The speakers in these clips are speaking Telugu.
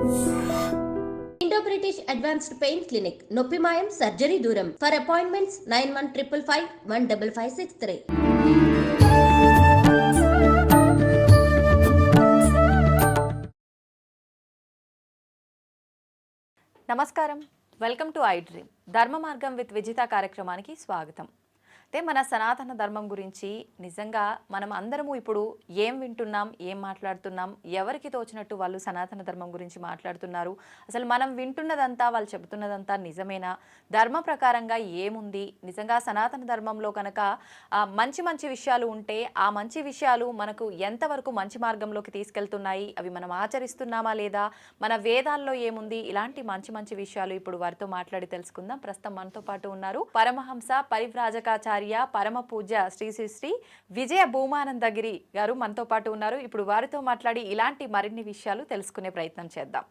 Indo-British Advanced Pain Clinic, Noppi Mayam, Surgery Duram. For appointments, 9155515563. నమస్కారం, వెల్కమ్ టు ఐ డ్రీమ్. ధర్మ మార్గం విత్ విజిత కార్యక్రమానికి స్వాగతం. అంటే మన సనాతన ధర్మం గురించి నిజంగా మనం అందరము ఇప్పుడు ఏం వింటున్నాం, ఏం మాట్లాడుతున్నాం, ఎవరికి తోచినట్టు వాళ్ళు సనాతన ధర్మం గురించి మాట్లాడుతున్నారు, అసలు మనం వింటున్నదంతా వాళ్ళు చెబుతున్నదంతా నిజమేనా, ధర్మ ప్రకారంగా ఏముంది, నిజంగా సనాతన ధర్మంలో కనుక మంచి మంచి విషయాలు ఉంటే ఆ మంచి విషయాలు మనకు ఎంతవరకు మంచి మార్గంలోకి తీసుకెళ్తున్నాయి, అవి మనం ఆచరిస్తున్నామా లేదా, మన వేదాల్లో ఏముంది, ఇలాంటి మంచి మంచి విషయాలు ఇప్పుడు వారితో మాట్లాడి తెలుసుకుందాం. ప్రస్తుతం మనతో పాటు ఉన్నారు పరమహంస పరివ్రాజకాచార్య పరమ పూజ శ్రీ శ్రీ శ్రీ విజయ భూమానందగిరి గారు మనతో పాటు ఉన్నారు. ఇప్పుడు వారితో మాట్లాడి ఇలాంటి మరిన్ని విషయాలు తెలుసుకునే ప్రయత్నం చేద్దాం.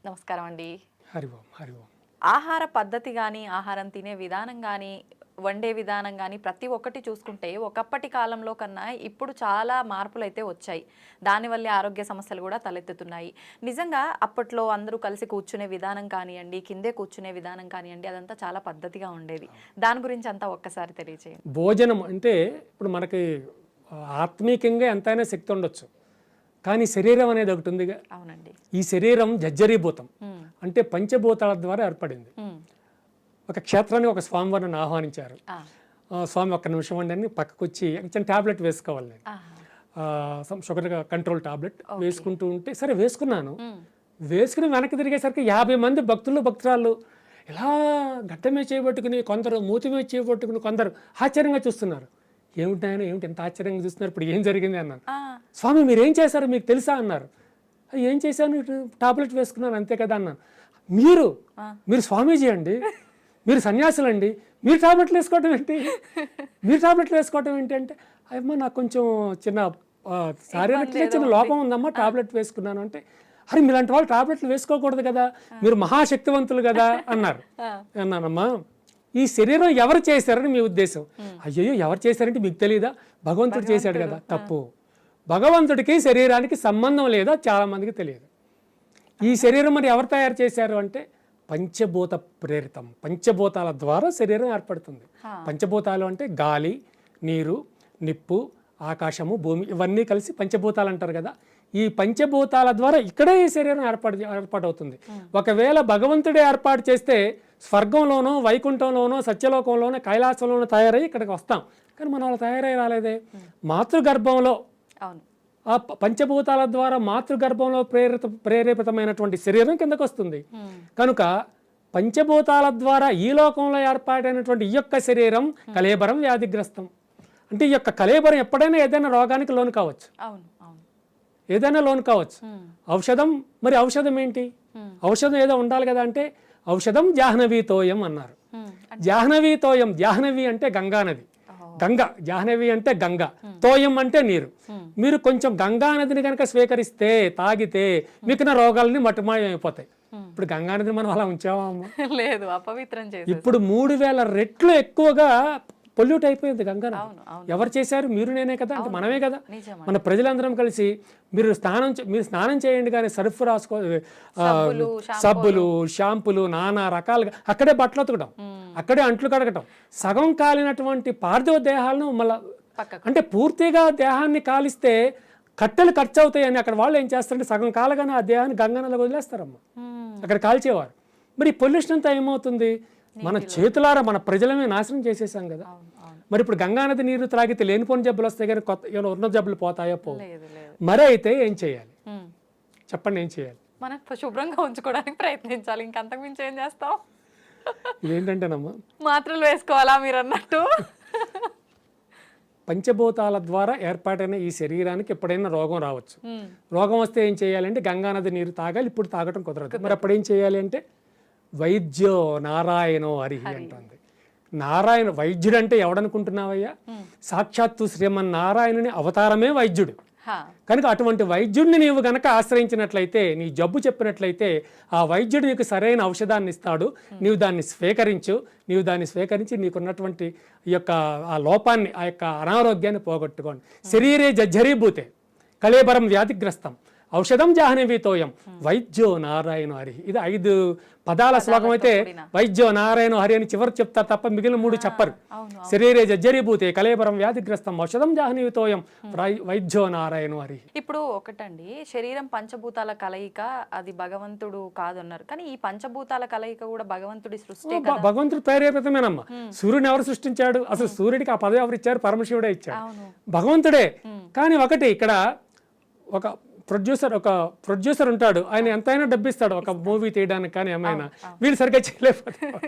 నమస్కారం అండి. హరి ఓం, హరి ఓం. ఆహార పద్ధతి కానీ, ఆహారం తినే విధానం కానీ, వండే విధానం కానీ ప్రతి ఒక్కటి చూసుకుంటే ఒకప్పటి కాలంలో కన్నా ఇప్పుడు చాలా మార్పులు అయితే వచ్చాయి. దానివల్లే ఆరోగ్య సమస్యలు కూడా తలెత్తుతున్నాయి. నిజంగా అప్పట్లో అందరూ కలిసి కూర్చునే విధానం కానివ్వండి, కిందే కూర్చునే విధానం కానివ్వండి, అదంతా చాలా పద్ధతిగా ఉండేది. దాని గురించి అంతా ఒక్కసారి తెలియజేయండి. భోజనం అంటే ఇప్పుడు మనకి ఆత్మీయంగా ఎంతైనా శక్తి ఉండొచ్చు, కానీ శరీరం అనేది ఒకటి ఉందిగా. అవునండి. ఈ శరీరం జర్జరీభూతం అంటే పంచభూతాల ద్వారా ఏర్పడింది. ఒక క్షేత్రానికి ఒక స్వామివారిని ఆహ్వానించారు. స్వామి ఒక్క నిమిషం అండి పక్కకు వచ్చి చిన్న టాబ్లెట్ వేసుకోవాలి, నేను షుగర్ కంట్రోల్ టాబ్లెట్ వేసుకుంటూ ఉంటే సరే వేసుకున్నాను. వేసుకుని వెనక్కి తిరిగేసరికి 50 మంది భక్తులు భక్తురాళ్ళు ఇలా గడ్డమే చేయబట్టుకుని, కొందరు మూతిమే చేయబట్టుకుని, కొందరు ఆశ్చర్యంగా చూస్తున్నారు. ఏమిటాయన ఏమిటి ఎంత ఆశ్చర్యంగా చూస్తున్నారు, ఇప్పుడు ఏం జరిగింది అన్నాను. స్వామి మీరు ఏం చేశారు మీకు తెలుసా అన్నారు. ఏం చేశాను, టాబ్లెట్ వేసుకున్నాను అంతే కదా అన్నాను. మీరు స్వామీజీ అండి, మీరు సన్యాసులండి, మీరు టాబ్లెట్లు వేసుకోవటం ఏంటి, మీరు టాబ్లెట్లు వేసుకోవటం ఏంటి అంటే, అమ్మా నాకు కొంచెం చిన్న శారీరక చిన్న లోపం ఉందమ్మా, టాబ్లెట్ వేసుకున్నాను అంటే, అరే మీలాంటి వాళ్ళు టాబ్లెట్లు వేసుకోకూడదు కదా, మీరు మహాశక్తివంతులు కదా అన్నారు. అన్నానమ్మా ఈ శరీరం ఎవరు చేశారని మీ ఉద్దేశం. అయ్యో ఎవరు చేశారంటే మీకు తెలియదా, భగవంతుడు చేశాడు కదా. తప్పు, భగవంతుడికి శరీరానికి సంబంధం లేదా చాలా మందికి తెలియదు. ఈ శరీరం మరి ఎవరు తయారు చేశారు అంటే పంచభూత ప్రేరితం, పంచభూతాల ద్వారా శరీరం ఏర్పడుతుంది. పంచభూతాలు అంటే గాలి, నీరు, నిప్పు, ఆకాశము, భూమి, ఇవన్నీ కలిసి పంచభూతాలు అంటారు కదా. ఈ పంచభూతాల ద్వారా ఇక్కడే ఈ శరీరం ఏర్పాటవుతుంది. ఒకవేళ భగవంతుడే ఏర్పాటు చేస్తే స్వర్గంలోనో, వైకుంఠంలోనో, సత్యలోకంలోనో, కైలాసంలోనో తయారై ఇక్కడికి వస్తాం. కానీ మనం అలా తయారై రాలేదే. మాతృగర్భంలో ఆ పంచభూతాల ద్వారా మాతృగర్భంలో ప్రేరేపితమైనటువంటి శరీరం కిందకు వస్తుంది. కనుక పంచభూతాల ద్వారా ఈ లోకంలో ఏర్పాటైనటువంటి ఈ యొక్క శరీరం కళేబరం వ్యాధిగ్రస్తం. అంటే ఈ యొక్క కళేబరం ఎప్పుడైనా ఏదైనా రోగానికి లోను కావచ్చు, ఏదైనా లోను కావచ్చు. ఔషధం, మరి ఔషధం ఏంటి, ఔషధం ఏదో ఉండాలి కదా అంటే ఔషధం జాహ్నవీతోయం అన్నారు. జాహ్నవీతోయం, జాహ్నవి అంటే గంగా నది, గంగ, జాహ్నవి అంటే గంగ, తోయం అంటే నీరు. మీరు కొంచెం గంగా నదిని కనుక స్వీకరిస్తే, తాగితే మీకున్న రోగాలని మట్టుమాయం అయిపోతాయి. ఇప్పుడు గంగా నదిని మనం అలా ఉంచామా? లేదు, అపవిత్రం చేసి. ఇప్పుడు 3000 రెట్లు ఎక్కువగా పొల్యూట్ అయిపోయింది గంగా నది. ఎవరు చేశారు? మీరు నేనే కదా, అంటే మనమే కదా. మన ప్రజలందరం కలిసి మీరు స్నానం చేయండి కానీ సర్ఫ్ రాసుకో, సబ్బులు, షాంపులు, నానా రకాలుగా అక్కడే బట్టలు ఉతకడం, అక్కడే అంట్లు కడగటం, సగం కాలినటువంటి పార్థివ దేహాలను మళ్ళీ అంటే పూర్తిగా దేహాన్ని కాలిస్తే కట్టెలు ఖర్చు అవుతాయని అక్కడ వాళ్ళు ఏం చేస్తారంటే సగం కాలగానే ఆ దేహాన్ని గంగానదిలో వదిలేస్తారమ్మా, అక్కడ కాల్చేవారు. మరి పొల్యూషన్ అంతా ఏమవుతుంది? మన చేతులారా మన ప్రజలమే నాశనం చేసేసాం కదా. మరి ఇప్పుడు గంగానది నీరు త్రాగితే లేనిపోని జబ్బులు వస్తాయి కానీ కొత్త ఏమైనా ఉన్న జబ్బులు పోతాయో పోవు. మరి అయితే ఏం చేయాలి చెప్పండి, ఏం చేయాలి? మనం శుభ్రంగా ఉంచుకోవడానికి ప్రయత్నించాలి, ఇంకంతకు మించి ఏం చేస్తాం? ఏంటంటేనమ్మా మాత్రలు వేసుకోవాలా మీరు అన్నట్టు? పంచభూతాల ద్వారా ఏర్పాటైన ఈ శరీరానికి ఎప్పుడైనా రోగం రావచ్చు. రోగం వస్తే ఏం చేయాలంటే గంగానది నీరు తాగాలి. ఇప్పుడు తాగటం కుదరదు. మరి అప్పుడు ఏం చేయాలి అంటే వైద్యో నారాయణో హరి అంటుంది. నారాయణ వైద్యుడు అంటే ఎవడనుకుంటున్నావయ్యా? సాక్షాత్తు శ్రీమన్నారాయణుని అవతారమే వైద్యుడు. కనుక అటువంటి వైద్యుడిని నీవు గనక ఆశ్రయించినట్లయితే, నీ జబ్బు చెప్పినట్లయితే ఆ వైద్యుడు నీకు సరైన ఔషధాన్ని ఇస్తాడు. నీవు దాన్ని స్వీకరించు. నీవు దాన్ని స్వీకరించి నీకున్నటువంటి ఈ యొక్క ఆ లోపాన్ని, ఆ యొక్క అనారోగ్యాన్ని పోగొట్టుకోండి. శరీరే జర్జరీభూతే కళేబరం వ్యాధిగ్రస్తం. ఔషధం జాహ్నవీతోయం వైద్యో నారాయణ హరి. ఇది 5 పదాల శ్లోకం అయితే వైద్యో నారాయణ హరి అని చివరి చెప్తా తప్ప మిగిలిన 3 చెప్పరు. శరీరే జర్జరీభూతే కలేబరం వ్యాధిగ్రస్తం ఔషధం జాహ్నవీతోయం వైద్యో నారాయణ హరి. ఇప్పుడు ఒకటండి, శరీరం పంచభూతాల కలయిక, అది భగవంతుడు కాదన్నారు. కానీ ఈ పంచభూతాల కలయిక కూడా భగవంతుడి సృష్టి. భగవంతుడు ప్రేరేపితమేనమ్మా. సూర్యుని ఎవరు సృష్టించాడు? అసలు సూర్యుడికి ఆ పదవి ఎవరు ఇచ్చారు? పరమశివుడే ఇచ్చాడు, భగవంతుడే. కానీ ఒకటి ఇక్కడ ఒక ప్రొడ్యూసర్ ఉంటాడు, ఆయన ఎంతైనా డబ్బిస్తాడు ఒక మూవీ తీయడానికి, కానీ ఏమైనా వీళ్ళు సరిగ్గా చేయలేకపోతాడు.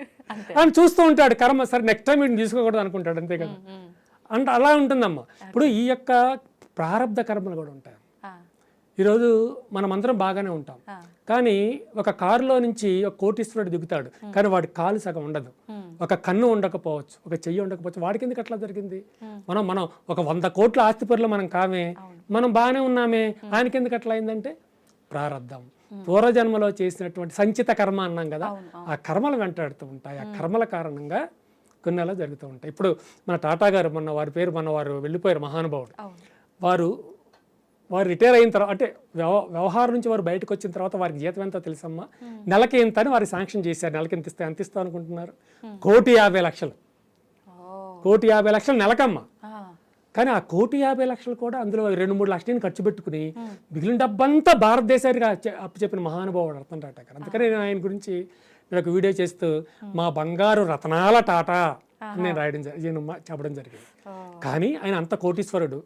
ఆయన చూస్తూ ఉంటాడు, కర్మ సరే నెక్స్ట్ టైం వీడిని తీసుకోకూడదు అనుకుంటాడు, అంతే కదా. అంటే అలా ఉంటుందమ్మా. ఇప్పుడు ఈ యొక్క ప్రారంధ కర్మలు కూడా ఉంటాయి. ఈరోజు మనమందరం బాగానే ఉంటాం, కానీ ఒక కారులో నుంచి ఒక కోటీశ్వరుడు దిగుతాడు, కానీ వాడి కాలు సగం ఉండదు, ఒక కన్ను ఉండకపోవచ్చు, ఒక చెయ్యి ఉండకపోవచ్చు. వాడికి ఎందుకు అట్లా జరిగింది? మనం ఒక 100 కోట్ల ఆస్తిపరులు మనం కామే, మనం బాగానే ఉన్నామే, ఆయనకి ఎందుకు అట్లా అయిందంటే ప్రారంధం. పూర్వజన్మలో చేసినటువంటి సంచిత కర్మ అన్నాం కదా, ఆ కర్మలు వెంటాడుతూ ఉంటాయి. ఆ కర్మల కారణంగా కొన్ని అలా జరుగుతూ ఉంటాయి. ఇప్పుడు మన టాటా గారు వారు వెళ్ళిపోయారు, మహానుభావుడు. వారు రిటైర్ అయిన తర్వాత, అంటే వ్యవహారం నుంచి వారు బయటకు వచ్చిన తర్వాత వారికి జీతం ఎంతో తెలుసమ్మా, నెలకి ఎంత అని వారికి శాంక్షన్ చేశారు. నెలకి ఎంత ఇస్తా అనుకుంటున్నారు? 1,50,00,000. 1,50,00,000 నెలకమ్మా. కానీ ఆ 1,50,00,000 కూడా అందులో 2-3 లక్షలు ఖర్చు పెట్టుకుని మిగిలిన డబ్బంతా భారతదేశానికి అప్పచెప్పిన మహానుభావుడు రతన్ టాటా గారు. అందుకని నేను ఆయన గురించి నేను ఒక వీడియో చేస్తూ మా బంగారు రతనాల టాటా అని నేను చెప్పడం జరిగింది. కానీ ఆయన అంత కోటీశ్వరుడు.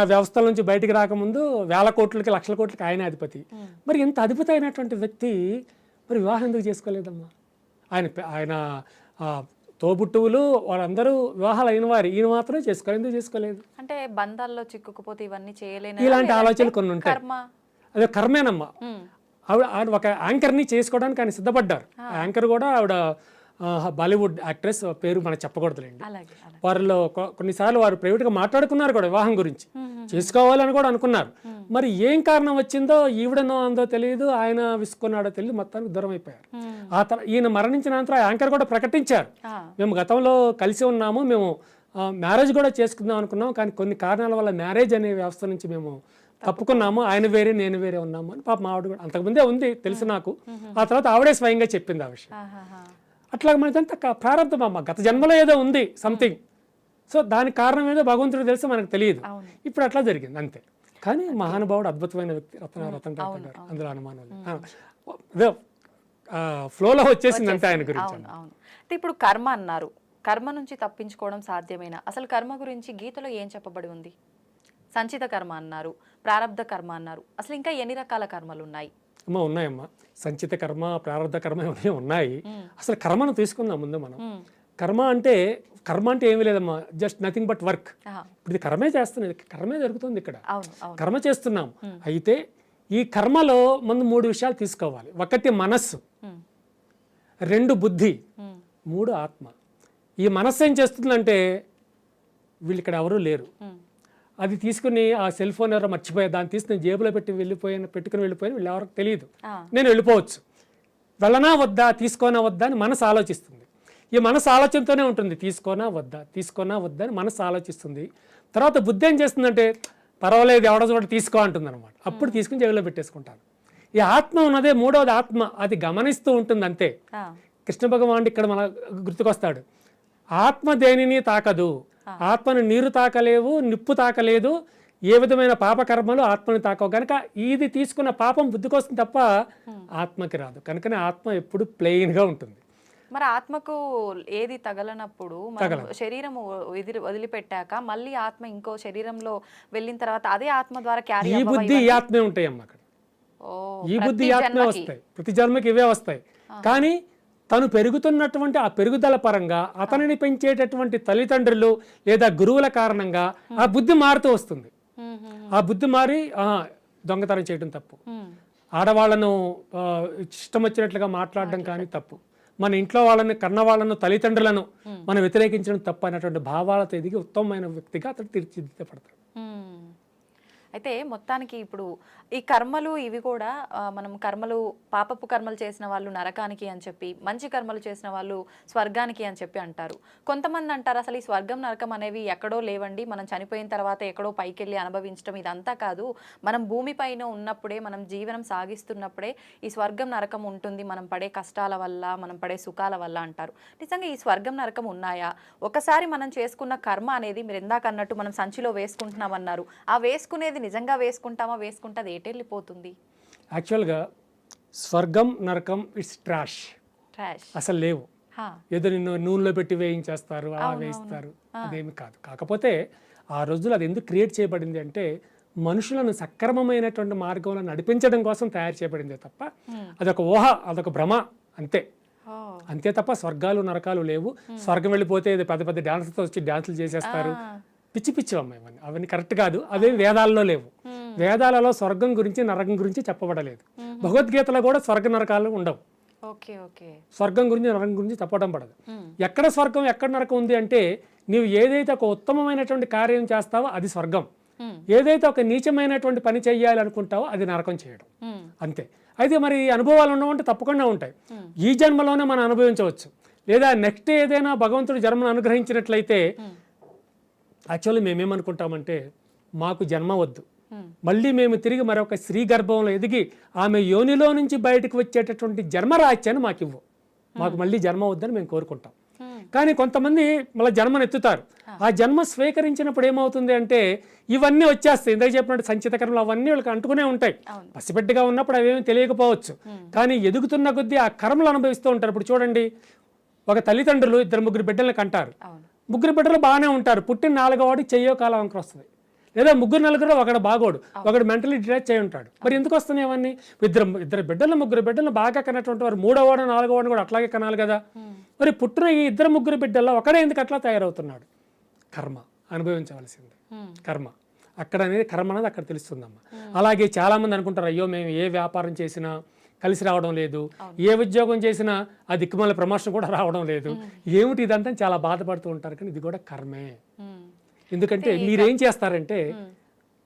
వ్యవస్థల నుంచి బయటికి రాకముందు 1,000 కోట్లకి 1,00,000 కోట్లకి ఆయన అధిపతి. మరి ఇంత అధిపతి అయినటువంటి వ్యక్తి మరి వివాహం ఎందుకు చేసుకోలేదమ్మా? ఆయన తోబుట్టువులు వాళ్ళందరూ వివాహాలు అయిన వారు, ఈయన మాత్రమే చేసుకోలేదు. ఎందుకు చేసుకోలేదు? అంటే బంధాల్లో చిక్కుకుపోతే ఇవన్నీ చేయలేను, ఇలాంటి ఆలోచనలు కొన్ని ఉంటాయి. అదే కర్మేనమ్మా. ఆవిడ ఒక యాంకర్ని చేసుకోవడానికి ఆయన సిద్ధపడ్డారు. ఆ యాంకర్ కూడా ఆవిడ బాలీవుడ్ యాక్ట్రెస్, పేరు మనకు చెప్పకూడదులేండి. వారిలో కొన్నిసార్లు వారు ప్రైవేట్గా మాట్లాడుకున్నారు కూడా వివాహం గురించి, చేసుకోవాలని కూడా అనుకున్నారు. మరి ఏం కారణం వచ్చిందో ఈవిడనో అందో తెలియదు, ఆయన విసుకున్నాడో తెలియదు, మొత్తానికి దూరం అయిపోయారు. ఈయన మరణించిన అనంతరం ఆ యాంకర్ కూడా ప్రకటించారు, మేము గతంలో కలిసి ఉన్నాము, మేము మ్యారేజ్ కూడా చేసుకుందాం అనుకున్నాం, కానీ కొన్ని కారణాల వల్ల మ్యారేజ్ అనే వ్యవస్థ నుంచి మేము తప్పుకున్నాము, ఆయన వేరే నేను వేరే ఉన్నాము అని పాప ఆవిడ కూడా అంతకుముందే ఉంది తెలుసు నాకు. ఆ తర్వాత ఆవిడే స్వయంగా చెప్పింది ఆ విషయం. అట్లా మనకంతా ప్రారంభం అమ్మ, గత జన్మలో ఏదో ఉంది సంథింగ్. సో దానికి కారణం ఏదో భగవంతుడు తెలుసు, మనకు తెలియదు. ఇప్పుడు అట్లా జరిగింది అంతే. కానీ మహానుభావుడు అద్భుతమైన వ్యక్తి రతన్ టాటా గారు, అందులో అనుమానం లేదు. ఫ్లోలో వచ్చేసింది అంతే ఆయన గురించి. ఇప్పుడు కర్మ అన్నారు, కర్మ నుంచి తప్పించుకోవడం సాధ్యమేనా? అసలు కర్మ గురించి గీతలో ఏం చెప్పబడి ఉంది? సంచిత కర్మ అన్నారు, ప్రారబ్ధ కర్మ అన్నారు, అసలు ఇంకా ఎన్ని రకాల కర్మలు ఉన్నాయి? అమ్మా ఉన్నాయమ్మా, సంచిత కర్మ, ప్రారంధ కర్మ ఇవన్నీ ఉన్నాయి. అసలు కర్మను తీసుకుందాం ముందు మనం. కర్మ అంటే ఏమీ లేదమ్మా, జస్ట్ నథింగ్ బట్ వర్క్. ఇప్పుడు ఇది కర్మే చేస్తున్నది, కర్మే జరుగుతుంది ఇక్కడ, కర్మ చేస్తున్నాం. అయితే ఈ కర్మలో ముందు 3 విషయాలు తీసుకోవాలి. 1 మనస్సు, 2 బుద్ధి, 3 ఆత్మ. ఈ మనస్సు ఏం చేస్తుందంటే, వీళ్ళు ఇక్కడ ఎవరూ లేరు, అది తీసుకుని ఆ సెల్ ఫోన్ ఎవరో మర్చిపోయా, దాన్ని తీసుకుని జేబులో పెట్టుకుని వెళ్ళిపోయాను, వీళ్ళు ఎవరికి తెలియదు, నేను వెళ్ళిపోవచ్చు, వెళ్ళనా వద్దా, తీసుకోనా వద్దా అని మనసు ఆలోచిస్తుంది. ఈ మనసు ఆలోచనతోనే ఉంటుంది, తీసుకోనా వద్దా అని మనసు ఆలోచిస్తుంది. తర్వాత బుద్ధి ఏం చేస్తుందంటే, పర్వాలేదు ఎవడో చోట తీసుకో అంటుంది అనమాట. అప్పుడు తీసుకుని జేబులో పెట్టేసుకుంటాను. ఈ ఆత్మ ఉన్నదే 3వది ఆత్మ, అది గమనిస్తూ ఉంటుంది అంతే. కృష్ణ భగవానుడు ఇక్కడ మన గుర్తుకొస్తాడు, ఆత్మ దేనిని తాకదు, ఆత్మను నీరు తాకలేవు, నిప్పు తాకలేదు, ఏ విధమైన పాపకర్మలు ఆత్మని తాకవు. కనుక ఇది తీసుకున్న పాపం బుద్ధికి వస్తుంది తప్ప ఆత్మకి రాదు. కనుకనే ఆత్మ ఎప్పుడు ప్లెయిన్గా ఉంటుంది. మరి ఆత్మకు ఏది తగలనప్పుడు, శరీరం వదిలిపెట్టాక మళ్ళీ ఆత్మ ఇంకో శరీరంలో వెళ్ళిన తర్వాత అదే ఆత్మ ద్వారా క్యారీ, ఈ బుద్ధి ఈ ఆత్మే ఉంటాయి అమ్మ అక్కడ. ఈ బుద్ధి ఈ ఆత్మే వస్తాయి, ప్రతి జన్మకి ఇవే వస్తాయి. కానీ తను పెరుగుతున్నటువంటి ఆ పెరుగుదల పరంగా అతనిని పెంచేటటువంటి తల్లిదండ్రులు లేదా గురువుల కారణంగా ఆ బుద్ధి మారుతూ వస్తుంది. ఆ బుద్ధి మారి దొంగతనం చేయడం తప్పు, ఆడవాళ్లను ఇష్టం వచ్చినట్లుగా మాట్లాడడం కానీ తప్పు, మన ఇంట్లో వాళ్ళని, కన్న వాళ్ళను, తల్లిదండ్రులను మనం వ్యతిరేకించడం తప్పు అనేటువంటి భావాలతో ఎదిగి ఉత్తమమైన వ్యక్తిగా అతను తీర్చిదిద్దపడతాడు. అయితే మొత్తానికి ఇప్పుడు ఈ కర్మలు ఇవి కూడా మనం కర్మలు పాపపు కర్మలు చేసిన వాళ్ళు నరకానికి అని చెప్పి, మంచి కర్మలు చేసిన వాళ్ళు స్వర్గానికి అని చెప్పి అంటారు. కొంతమంది అంటారు అసలు ఈ స్వర్గం నరకం అనేవి ఎక్కడో లేవండి, మనం చనిపోయిన తర్వాత ఎక్కడో పైకి వెళ్ళి అనుభవించడం ఇదంతా కాదు, మనం భూమిపైన ఉన్నప్పుడే, మనం జీవనం సాగిస్తున్నప్పుడే ఈ స్వర్గం నరకం ఉంటుంది, మనం పడే కష్టాల వల్ల, మనం పడే సుఖాల వల్ల అంటారు. నిజంగా ఈ స్వర్గం నరకం ఉన్నాయా? ఒకసారి మనం చేసుకున్న కర్మ అనేది మీరు ఇందాక అన్నట్టు మనం సంచిలో వేసుకుంటున్నామన్నారు, ఆ వేసుకునేది నిజంగా వేసుకుంటామా, వేసుకుంటే అది ఎటెళ్ళిపోతుంది? యాక్చువల్గా స్వర్గం నరకం ఇట్స్ ట్రాష్, అసలు లేవు. ఏదో నిన్ను నూనెలో పెట్టి వేయించేస్తారు, అలా వేయిస్తారు, అదేమి కాదు. కాకపోతే ఆ రోజులు అది ఎందుకు క్రియేట్ చేయబడింది అంటే మనుషులను సక్రమమైనటువంటి మార్గంలో నడిపించడం కోసం తయారు చేయబడింది తప్ప అదొక ఊహ, అదొక భ్రమ, అంతే. అంతే తప్ప స్వర్గాలు నరకాలు లేవు. స్వర్గం వెళ్ళిపోతే పెద్ద పెద్ద డాన్సర్తో వచ్చి డాన్సులు చేసేస్తారు, పిచ్చి పిచ్చి అమ్మాయి అవన్నీ కరెక్ట్ కాదు. అదే వేదాల్లో లేవు. వేదాలలో స్వర్గం గురించి నరకం గురించి చెప్పబడలేదు. భగవద్గీతలో కూడా స్వర్గ నరకాలు ఉండవు. స్వర్గం గురించి నరకం గురించి చెప్పడం పడదు. ఎక్కడ స్వర్గం ఎక్కడ నరకం ఉంది అంటే నీవు ఏదైతే ఒక ఉత్తమమైనటువంటి కార్యం చేస్తావో అది స్వర్గం, ఏదైతే ఒక నీచమైనటువంటి పని చేయాలి అనుకుంటావో అది నరకం చేయడం, అంతే. అయితే మరి అనుభవాలు ఉండవంటే తప్పకుండా ఉంటాయి. ఈ జన్మలోనే మనం అనుభవించవచ్చు, లేదా నెక్స్ట్ ఏదైనా భగవంతుడు జన్మను అనుగ్రహించినట్లయితే యాక్చువల్లీ మేమేమనుకుంటామంటే మాకు జన్మ వద్దు, మళ్ళీ మేము తిరిగి మరొక స్త్రీ గర్భంలో ఎదిగి ఆమె యోనిలో నుంచి బయటకు వచ్చేటటువంటి జన్మరాహిత్యాన్ని మాకు ఇవ్వు, మాకు మళ్ళీ జన్మ వద్దని మేము కోరుకుంటాం. కానీ కొంతమంది మళ్ళీ జన్మను ఎత్తుతారు. ఆ జన్మ స్వీకరించినప్పుడు ఏమవుతుంది అంటే ఇవన్నీ వచ్చేస్తాయి. ఇందాక చెప్పినట్టు సంచిత కర్మలు అవన్నీ వాళ్ళకి అంటుకునే ఉంటాయి. పసిబిడ్డగా ఉన్నప్పుడు అవేమీ తెలియకపోవచ్చు, కానీ ఎదుగుతున్న కొద్దీ ఆ కర్మలు అనుభవిస్తూ ఉంటారు. ఇప్పుడు చూడండి, ఒక తల్లిదండ్రులు 2-3 బిడ్డలను కంటారు. 3 బిడ్డలు బాగానే ఉంటారు, పుట్టిన 4వ వాడికి చెయ్యో కాలం వంకర వస్తుంది, లేదా 3-4 ఒకడు బాగోడు, ఒకడు మెంటలీ డిటాచ్ అయి ఉంటాడు. మరి ఎందుకు వస్తున్నాయి అవన్నీ? ఇద్దరు బిడ్డలు 3 బిడ్డలు బాగా కన్నటువంటి వారు 3వ వాడు 4వ వాడిని కూడా అట్లాగే కనాలి కదా. మరి పుట్టిన ఈ 2-3 బిడ్డల్లో ఒకడే ఎందుకు అట్లా తయారవుతున్నాడు? కర్మ అనుభవించవలసింది, కర్మ. అక్కడ అనేది కర్మ అనేది అక్కడ తెలుస్తుందమ్మా. అలాగే చాలా మంది అనుకుంటారు, అయ్యో మేము ఏ వ్యాపారం చేసినా కలిసి రావడం లేదు, ఏ ఉద్యోగం చేసినా ఆ దిక్కుమాల ప్రమోషన్ కూడా రావడం లేదు, ఏమిటి ఇదంతా చాలా బాధపడుతూ ఉంటారు. కానీ ఇది కూడా కర్మే. ఎందుకంటే మీరేం చేస్తారంటే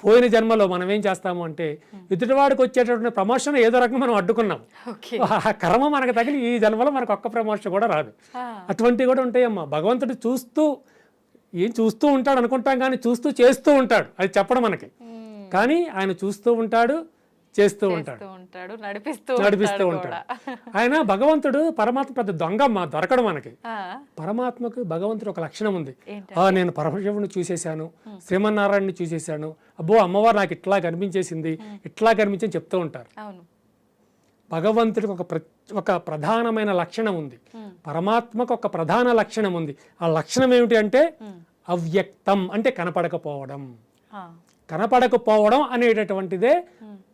పోయిన జన్మలో మనం ఏం చేస్తాము అంటే ఎదుటివాడికి వచ్చేటటువంటి ప్రమోషన్ ఏదో రకంగా మనం అడ్డుకున్నాం, ఆ కర్మ మనకు తగిలి ఈ జన్మలో మనకు ఒక్క ప్రమోషన్ కూడా రాదు. అటువంటివి కూడా ఉంటాయమ్మా. భగవంతుడు చూస్తూ ఉంటాడు అనుకుంటాం, కానీ చూస్తూ చేస్తూ ఉంటాడు, అది చెప్పడం మనకి. కానీ ఆయన చూస్తూ ఉంటాడు, చేస్తూ ఉంటాడు, నడిపిస్తూ ఉంటాడు. ఆయన భగవంతుడు పరమాత్మ పెద్ద దొంగమ్మ, దొరకడం మనకి. పరమాత్మకు భగవంతుడు ఒక లక్షణం ఉంది. నేను పరమశివుని చూసేశాను, శ్రీమన్నారాయణని చూసేశాను, అబ్బో అమ్మవారు నాకు ఇట్లా కనిపించేసింది, ఇట్లా కనిపించని చెప్తూ ఉంటారు. భగవంతుడికి ఒక ప్రధానమైన లక్షణం ఉంది, పరమాత్మకు ఒక ప్రధాన లక్షణం ఉంది. ఆ లక్షణం ఏమిటి అంటే అవ్యక్తం, అంటే కనపడకపోవడం. కనపడకపోవడం అనేటటువంటిదే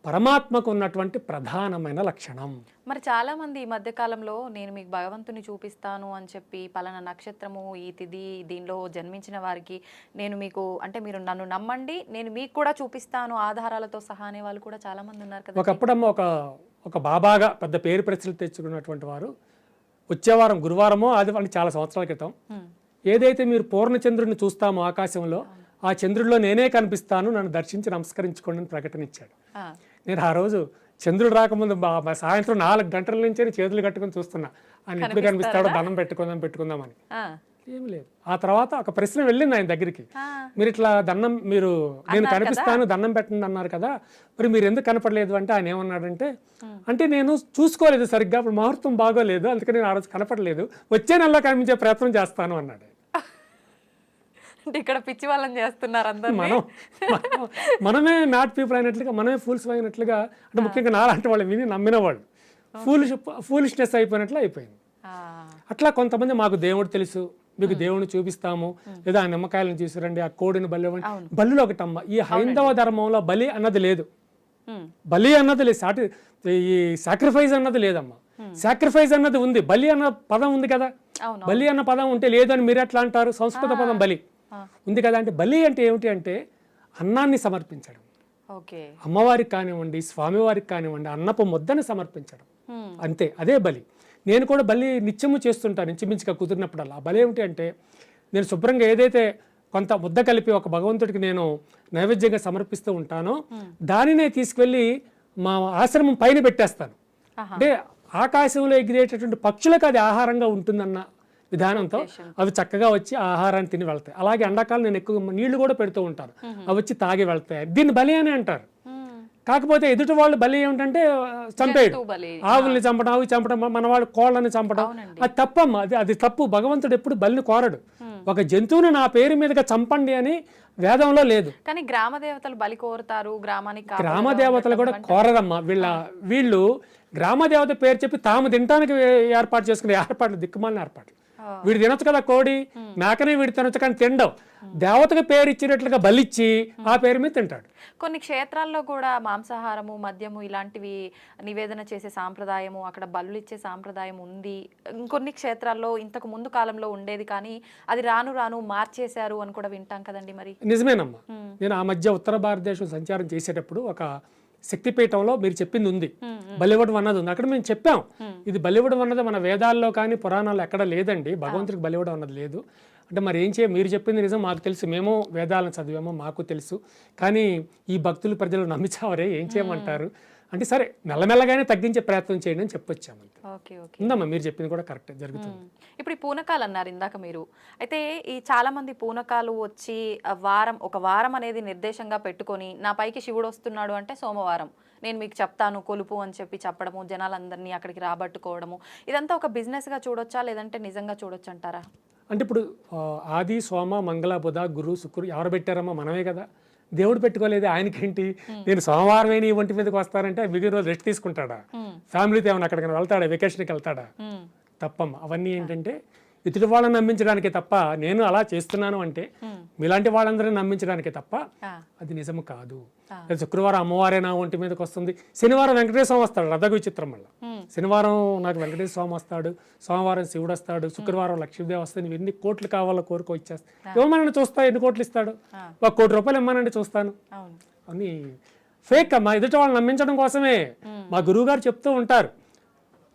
పరమాత్మకు ఉన్నటువంటి ప్రధానమైన లక్షణం. మరి చాలా మంది ఈ మధ్య కాలంలో నేను మీకు భగవంతుని చూపిస్తాను అని చెప్పి పలానా నక్షత్రము ఈ తిథి దీనిలో జన్మించిన వారికి నేను మీకు అంటే మీరు నన్ను నమ్మండి నేను మీకు కూడా చూపిస్తాను ఆధారాలతో సహా అనే వాళ్ళు కూడా చాలా మంది ఉన్నారు కదా. ఒకప్పుడమ్మ ఒక బాబాగా పెద్ద పేరు ప్రశ్నలు తెచ్చుకున్నటువంటి వారు వచ్చేవారం గురువారమో ఆదివారం చాలా సంవత్సరాల క్రితం ఏదైతే మీరు పూర్ణచంద్రుడిని చూస్తామో ఆకాశంలో ఆ చంద్రుడిలో నేనే కనిపిస్తాను, నన్ను దర్శించి నమస్కరించుకోండి అని ప్రకటన ఇచ్చాడు. నేను ఆ రోజు చంద్రుడు రాకముందు సాయంత్రం 4 గంటల నుంచే చేతులు కట్టుకుని చూస్తున్నా, ఆయన ఎప్పుడు కనిపిస్తాడో దండం పెట్టుకుందామని. ఏమి లేదు. ఆ తర్వాత ఒక ప్రశ్న వెళ్ళింది ఆయన దగ్గరికి, మీరు ఇట్లా నేను కనిపిస్తాను దండం పెట్టండి అన్నారు కదా, మరి మీరు ఎందుకు కనపడలేదు అంటే ఆయన ఏమన్నాడంటే, అంటే నేను చూసుకోలేదు సరిగ్గా, అప్పుడు ముహూర్తం బాగోలేదు, అందుకని నేను ఆ రోజు కనపడలేదు, వచ్చే నెలలో కనిపించే ప్రయత్నం చేస్తాను అన్నాడు. అంటే ఇక్కడ పిచ్చి వాళ్ళని చేస్తున్నారు అందరూ. మనమే మ్యాడ్ పీపుల్ అయినట్లుగా, మనమే ఫూల్స్ అయినట్లుగా, అంటే ముఖ్యంగా నాలాంటి వాళ్ళు విని నమ్మిన వాళ్ళు ఫూలిష్నెస్ అయిపోయినట్లు అయిపోయింది. అట్లా కొంతమంది మాకు దేవుడు తెలుసు, మీకు దేవుడిని చూపిస్తాము, లేదా ఆ నిమ్మకాయలను తీసుకురండి, ఆ కోడిని బలి బలిలో ఒకటమ్మ. ఈ హైందవ ధర్మంలో బలి అన్నది లేదు, బలి అన్నది లేదు, ఈ సాక్రిఫైస్ అన్నది లేదమ్మా. సాక్రిఫైస్ అన్నది ఉంది, బలి అన్న పదం ఉంది కదా. బలి అన్న పదం ఉంటే లేదు అని మీరు ఎట్లా అంటారు? సంస్కృత పదం బలి ఉంది కదా. అంటే బలి అంటే ఏమిటి అంటే అన్నాన్ని సమర్పించడం, అమ్మవారికి కానివ్వండి స్వామివారికి కానివ్వండి అన్నపు ముద్దని సమర్పించడం, అంతే, అదే బలి. నేను కూడా బలి నిత్యము చేస్తుంటాను, ఇంచుమించుగా కుదిరినప్పుడల్లా. బలి ఏమిటి అంటే నేను శుభ్రంగా ఏదైతే కొంత ముద్ద కలిపి ఒక భగవంతుడికి నేను నైవేద్యంగా సమర్పిస్తూ ఉంటానో దానినే తీసుకెళ్ళి మా ఆశ్రమం పైన పెట్టేస్తాను. అంటే ఆకాశంలో ఎగిరేటటువంటి పక్షులకు అది ఆహారంగా ఉంటుందన్న విధానంతో అవి చక్కగా వచ్చి ఆహారాన్ని తిని వెళ్తాయి. అలాగే ఎండాకాలం నేను ఎక్కువ నీళ్లు కూడా పెడుతూ ఉంటాను, అవి వచ్చి తాగి వెళ్తాయి. దీన్ని బలి అని అంటారు. కాకపోతే ఎదుటి వాళ్ళు బలి ఏమిటంటే చంపేయడం, ఆవుల్ని చంపడం, అవి చంపడం, మన వాళ్ళు కోళ్ళని చంపడం, అది తప్పమ్మా. అది తప్పు. భగవంతుడు ఎప్పుడు బలిని కోరడు. ఒక జంతువుని నా పేరు మీదుగా చంపండి అని వేదంలో లేదు. కానీ గ్రామ దేవతలు బలి కోరుతారు, గ్రామానికి గ్రామ దేవతలు కూడా కోరరమ్మా. వీళ్ళు గ్రామ దేవత పేరు చెప్పి తాము తినడానికి ఏర్పాటు చేసుకునే ఏర్పాట్లు దిక్కుమాలిన ఏర్పాట్లు. వీడు తినొచ్చు కదా కోడి మేకనే, వీడు తినొచ్చు కానీ తినడం. దేవతకు పేరు ఇచ్చినట్లుగా బలిచ్చి ఆ పేరు మీద తింటాడు. కొన్ని క్షేత్రాల్లో కూడా మాంసాహారము, మద్యము ఇలాంటివి నివేదన చేసే సాంప్రదాయము, అక్కడ బలులు ఇచ్చే సాంప్రదాయం ఉంది. ఇంకొన్ని క్షేత్రాల్లో ఇంతకు ముందు కాలంలో ఉండేది, కానీ అది రాను రాను మార్చేశారు అని కూడా వింటాం కదండి. మరి నిజమేనమ్మా. నేను ఆ మధ్య ఉత్తర భారతదేశం సంచారం చేసేటప్పుడు ఒక శక్తిపీఠంలో మీరు చెప్పింది ఉంది, బలివ్వడం అన్నది ఉంది. అక్కడ మేము చెప్పాం, ఇది బలివ్వడం అన్నది మన వేదాల్లో కానీ పురాణాల్లో ఎక్కడ లేదండి, భగవంతుడికి బలివ్వడం అన్నది లేదు. అంటే మరి ఏం మీరు చెప్పింది నిజం, మాకు తెలుసు, మేము వేదాలను చదివామో మాకు తెలుసు, కానీ ఈ భక్తులు ప్రజలు నమ్మించావరే, ఏం చేయమంటారు అంటే సరే మెల్లమెల్లగానే తగ్గించే ప్రయత్నం చేయండి అని చెప్పొచ్చాము. ఉందమ్మా, మీరు చెప్పింది కూడా కరెక్ట్ జరుగుతుంది. ఇప్పుడు ఈ పూనకాలు అన్నారు ఇందాక మీరు, అయితే ఈ చాలా మంది పూనకాలు వచ్చి ఒక వారం అనేది నిర్దేశంగా పెట్టుకొని నా పైకి శివుడు వస్తున్నాడు అంటే సోమవారం నేను మీకు చెప్తాను కొలుపు అని చెప్పడము, జనాలందరినీ అక్కడికి రాబట్టుకోవడము, ఇదంతా ఒక బిజినెస్గా చూడొచ్చా లేదంటే నిజంగా చూడొచ్చు అంటారా? అంటే ఇప్పుడు ఆది సోమ మంగళ బుధ గురు శుక్రు ఎవరు పెట్టారమ్మా? మనమే కదా. దేవుడు పెట్టుకోలేదు. ఆయనకేంటి, నేను సోమవారం అయినా ఈ ఒంటి మీదకి వస్తానంటే మిగిలిన రోజు రెస్ట్ తీసుకుంటాడా? ఫ్యామిలీతో ఏమైనా అక్కడికి వెళ్తాడా? వెకేషన్కి వెళ్తాడా? తప్పమ్మా. అవన్నీ ఏంటంటే ఇతడి వాళ్ళని నమ్మించడానికే తప్ప, నేను అలా చేస్తున్నాను అంటే మీలాంటి వాళ్ళందరినీ నమ్మించడానికే తప్ప అది నిజము కాదు. శుక్రవారం అమ్మవారే నా ఒంటి మీదకి వస్తుంది, శనివారం వెంకటేశ్వర స్వామి వస్తాడు. రథ విచిత్రం వల్ల శనివారం నాకు వెంకటేశ్వర స్వామి వస్తాడు, సోమవారం శివుడు వస్తాడు, శుక్రవారం లక్ష్మీదేవి వస్తుంది. ఎన్ని కోట్లు కావాలో కోరుకో ఇచ్చేస్తాను. ఇవ్వమనండి చూస్తా, ఎన్ని కోట్లు ఇస్తాడు? 1 కోటి రూపాయలు ఇవ్వమనండి చూస్తాను అని. ఫేక్ అమ్మా, ఎదుటి వాళ్ళని నమ్మించడం కోసమే. మా గురువు గారు చెప్తూ ఉంటారు,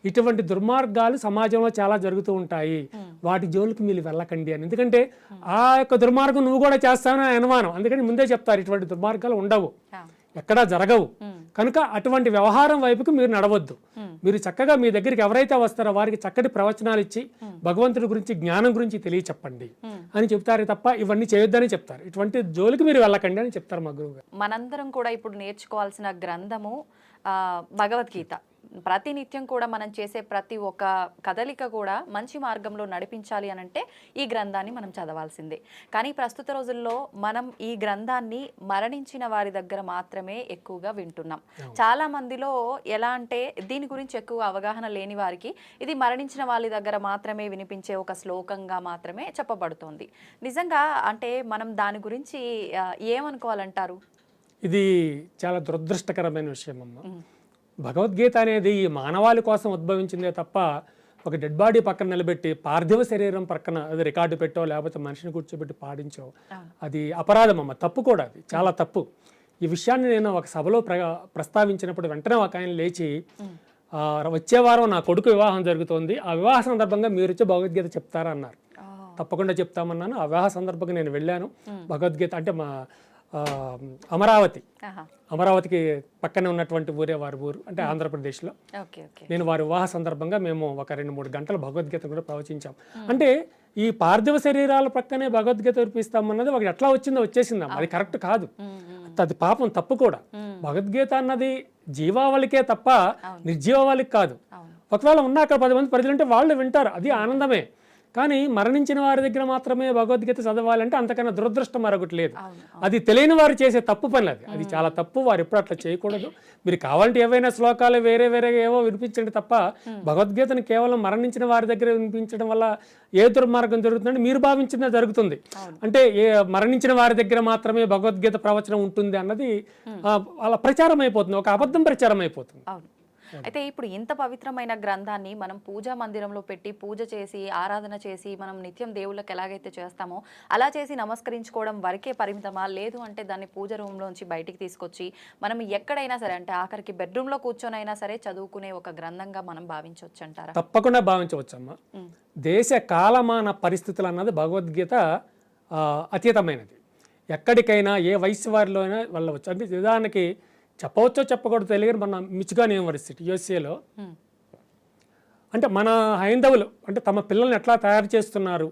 ఇటువంటి దుర్మార్గాలు సమాజంలో చాలా జరుగుతూ ఉంటాయి, వాటి జోలికి మీరు వెళ్ళకండి అని. ఎందుకంటే ఆ యొక్క దుర్మార్గం నువ్వు కూడా చేస్తావని అనుమానం, అందుకని ముందే చెప్తారు ఇటువంటి దుర్మార్గాలు ఉండవు, ఎక్కడా జరగవు. కనుక అటువంటి వ్యవహారం వైపుకి మీరు నడవద్దు. మీరు చక్కగా మీ దగ్గరికి ఎవరైతే వస్తారో వారికి చక్కటి ప్రవచనాలు ఇచ్చి భగవంతుడి గురించి, జ్ఞానం గురించి తెలియచెప్పండి అని చెప్తారు తప్ప ఇవన్నీ చేయొద్దని చెప్తారు. ఇటువంటి జోలికి మీరు వెళ్ళకండి అని చెప్తారు మా గురువు గారు. మనందరం కూడా ఇప్పుడు నేర్చుకోవాల్సిన గ్రంథము భగవద్గీత. ప్రతినిత్యం కూడా మనం చేసే ప్రతి ఒక్క కదలిక కూడా మంచి మార్గంలో నడిపించాలి అని అంటే ఈ గ్రంథాన్ని మనం చదవాల్సిందే. కానీ ప్రస్తుత రోజుల్లో మనం ఈ గ్రంథాన్ని మరణించిన వారి దగ్గర మాత్రమే ఎక్కువగా వింటున్నాం. చాలా మందిలో ఎలా అంటే దీని గురించి ఎక్కువ అవగాహన లేని వారికి ఇది మరణించిన వాళ్ళ దగ్గర మాత్రమే వినిపించే ఒక శ్లోకంగా మాత్రమే చెప్పబడుతోంది. నిజంగా అంటే మనం దాని గురించి ఏమనుకోవాలంటారు? ఇది చాలా దురదృష్టకరమైన విషయం అమ్మ. భగవద్గీత అనేది ఈ మానవాళి కోసం ఉద్భవించిందే తప్ప ఒక డెడ్ బాడీ పక్కన నిలబెట్టి పార్థివ శరీరం పక్కన అది రికార్డు పెట్టో లేకపోతే మనిషిని కూర్చోబెట్టి పాడించో అది అపరాధం అమ్మ, తప్పు కూడా, అది చాలా తప్పు. ఈ విషయాన్ని నేను ఒక సభలో ప్రస్తావించినప్పుడు వెంటనే ఒక ఆయన లేచి, వచ్చే వారం నా కొడుకు వివాహం జరుగుతోంది, ఆ వివాహ సందర్భంగా మీరు వచ్చి భగవద్గీత చెప్తారా అన్నారు. తప్పకుండా చెప్తామన్నాను. ఆ వివాహ సందర్భంగా నేను వెళ్ళాను. భగవద్గీత అంటే మా అమరావతికి పక్కనే ఉన్నటువంటి ఊరే వారి ఊరు, అంటే ఆంధ్రప్రదేశ్లో. నేను వారి వివాహ సందర్భంగా మేము ఒక 2-3 గంటలు భగవద్గీత కూడా ప్రవచించాం. అంటే ఈ పార్థివ శరీరాల పక్కనే భగవద్గీత వినిపిస్తామన్నది ఒకటి ఎట్లా వచ్చిందో వచ్చేసిందాం, అది కరెక్ట్ కాదు, అది పాపం, తప్పు కూడా. భగవద్గీత అన్నది జీవావళికే తప్ప నిర్జీవావళికి కాదు. ఒకవేళ ఉన్న అక్కడ 10 మంది ప్రజలు ఉంటే వాళ్ళు వింటారు, అది ఆనందమే. కానీ మరణించిన వారి దగ్గర మాత్రమే భగవద్గీత చదవాలంటే అంతకన్నా దురదృష్టం మరొకటి లేదు. అది తెలియని వారు చేసే తప్పు పని, అది చాలా తప్పు. వారు ఎప్పుడు అట్లా చేయకూడదు. మీరు కావాలంటే ఏవైనా శ్లోకాలు వేరే ఏవో వినిపించండి తప్ప భగవద్గీతను కేవలం మరణించిన వారి దగ్గర వినిపించడం వల్ల ఏ దుర్మార్గం జరుగుతుందంటే మీరు భావించిందే జరుగుతుంది. అంటే మరణించిన వారి దగ్గర మాత్రమే భగవద్గీత ప్రవచనం ఉంటుంది అన్నది అలా ప్రచారం అయిపోతుంది, ఒక అబద్ధం ప్రచారం అయిపోతుంది. అయితే ఇప్పుడు ఇంత పవిత్రమైన గ్రంథాన్ని మనం పూజా మందిరంలో పెట్టి పూజ చేసి ఆరాధన చేసి మనం నిత్యం దేవుళ్ళకి ఎలాగైతే చేస్తామో అలా చేసి నమస్కరించుకోవడం వరకే పరిమితమా? లేదు అంటే దాన్ని పూజ రూమ్లోంచి బయటికి తీసుకొచ్చి మనం ఎక్కడైనా సరే, అంటే ఆఖరికి బెడ్రూమ్లో కూర్చొని అయినా సరే చదువుకునే ఒక గ్రంథంగా మనం భావించవచ్చు అంటారా? తప్పకుండా భావించవచ్చు అమ్మా. దేశ కాలమాన పరిస్థితులు అన్నది భగవద్గీత అతీతమైనది. ఎక్కడికైనా ఏ వయసు వారిలో అయినా వెళ్ళవచ్చు. అంటే ఉదాహరణకి చెప్పవచ్చో చెప్పకూడదు తెలియదు, మన మిచిగాన్ యూనివర్సిటీ యూఎస్ఏలో అంటే మన హైందవులు అంటే తమ పిల్లల్ని ఎట్లా తయారు చేస్తున్నారు,